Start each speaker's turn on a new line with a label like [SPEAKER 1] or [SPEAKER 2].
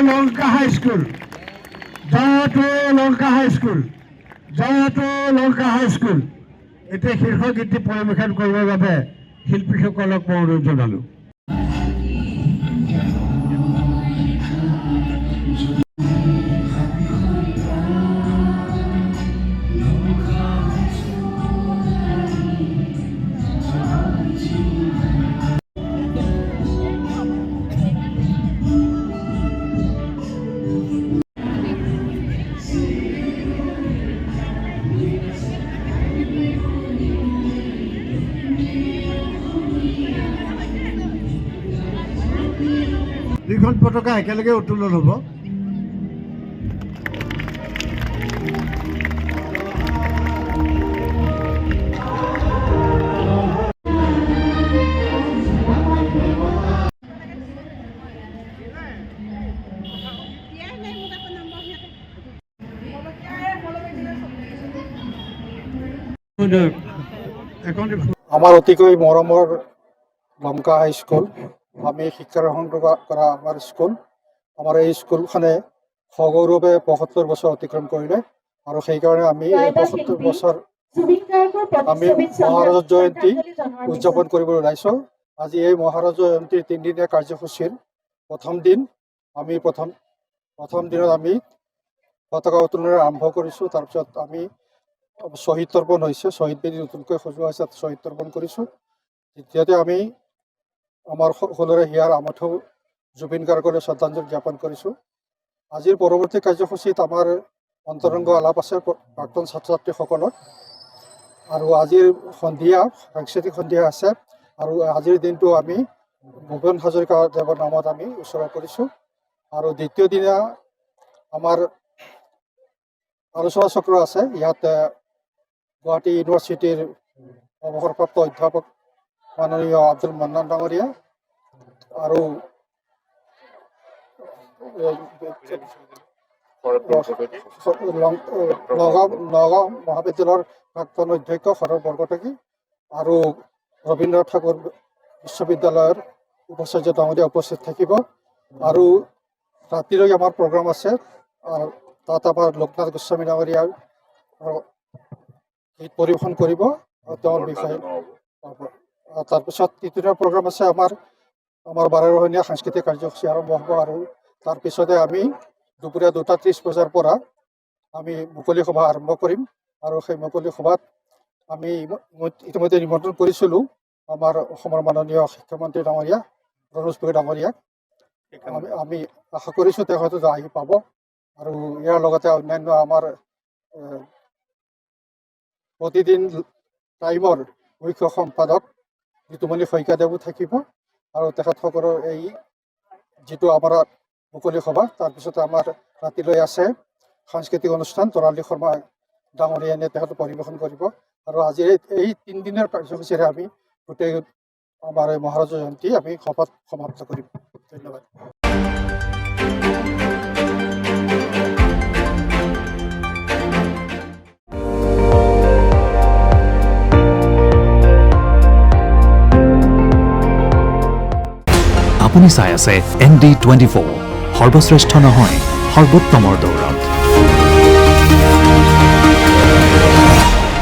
[SPEAKER 1] লঙ্কা হাই school, জয়টো লঙ্কা হাই school, জয়টো লঙ্কা হাই school এতিয়া শীৰ্ষ গীতটি পৰিৱেশন কৰিবৰ বাবে শিল্পীসকলক মই অনুৰোধ জনালোঁ। দুইখন পতাকা একেলগে উত্তোলন হ'ব।
[SPEAKER 2] আমাৰ অতিকৈ মৰমৰ লংকা হাই স্কুল, আমি শিক্ষা গ্ৰহণ কৰা আমাৰ স্কুল, আমাৰ এই স্কুলখনে সগৌৰৱে ৭৫ বছৰ অতিক্ৰম কৰিলে আৰু সেইকাৰণে আমি এই ৭৫ বছৰ আমি মহাৰাজ জয়ন্তী উদযাপন কৰিবলৈ ওলাইছোঁ। আজি এই মহাৰাজ জয়ন্তীৰ ৩ দিনীয়া কাৰ্যসূচীৰ প্ৰথম দিনত আমি পতাকা উত্তোলনেৰে আৰম্ভ কৰিছোঁ। তাৰপিছত আমি শ্বহীদ তৰ্পণ হৈছে, শ্বহীদ বেদী নতুনকৈ সজোৱা হৈছে, শ্বহীদ তৰ্পণ কৰিছোঁ। দ্বিতীয়তে আমি আমাৰ সকলোৰে হিয়াৰ আমঠু জুবিন গাৰ্গলৈ শ্ৰদ্ধাঞ্জলি জ্ঞাপন কৰিছোঁ। আজিৰ পৰৱৰ্তী কাৰ্যসূচীত আমাৰ অন্তৰংগ আলাপ আছে প্ৰাক্তন ছাত্ৰ ছাত্ৰীসকলৰ, আৰু আজিৰ সন্ধিয়া সাংস্কৃতিক সন্ধিয়া আছে, আৰু আজিৰ দিনটো আমি ভূপেন হাজৰিকা দেৱৰ নামত আমি উৎসৰ্গ কৰিছোঁ। আৰু দ্বিতীয় দিনা আমাৰ আলোচনা চক্ৰ আছে। ইয়াত গুৱাহাটী ইউনিভাৰ্চিটিৰ অৱসৰপ্ৰাপ্ত অধ্যাপক মাননীয় আব্দুল মান্নান ডাঙৰীয়া আৰু নগাঁও মহাবিদ্যালয়ৰ প্ৰাক্তন অধ্যক্ষ সদৰ বৰকটকী আৰু ৰবীন্দ্ৰনাথ ঠাকুৰ বিশ্ববিদ্যালয়ৰ উপাচাৰ্য ডাঙৰীয়া উপস্থিত থাকিব। আৰু ৰাতিলৈ আমাৰ প্ৰগ্ৰাম আছে, তাত আমাৰ লোকনাথ গোস্বামী ডাঙৰীয়াৰ গীত পৰিৱেশন কৰিব তেওঁৰ বিষয়ে। তাৰপিছত তৃতীয় প্ৰগ্ৰাম আছে আমাৰ 12ৰহণীয়া সাংস্কৃতিক কাৰ্যসূচী আৰম্ভ হ'ব, আৰু তাৰপিছতে আমি দুপৰীয়া 2:30 বজাৰ পৰা আমি মুকলি সভা আৰম্ভ কৰিম। আৰু সেই মুকলি সভাত আমি ইতিমধ্যে নিমন্ত্ৰণ কৰিছিলোঁ আমাৰ অসমৰ মাননীয় শিক্ষামন্ত্ৰী ডাঙৰীয়া ৰনোজ পেগু ডাঙৰীয়াক। আমি আশা কৰিছোঁ তেওঁ হয়তো আহি পাব। আৰু ইয়াৰ লগতে অন্যান্য আমাৰ প্ৰতিদিন টাইমৰ মুখ্য সম্পাদক ঋতুমণি শইকীয়াদেৱো থাকিব। আৰু তেখেতসকলৰ এই যিটো আমাৰ মুকলি সভা, তাৰপিছতে আমাৰ ৰাতিলৈ আছে সাংস্কৃতিক অনুষ্ঠান, তৰালী শৰ্মা ডাঙৰীয়াই তেখেতে পৰিৱেশন কৰিব। আৰু আজিৰ এই 3 দিনৰ কাৰ্যসূচীৰে আমি গোটেই আমাৰ এই মহাৰাজ জয়ন্তী আমি সমাপ্ত কৰিম। ধন্যবাদ।
[SPEAKER 3] আপুনি চাই আছে ND24, সৰ্বশ্ৰেষ্ঠ নহয় সৰ্বোত্তমৰ দৌৰত।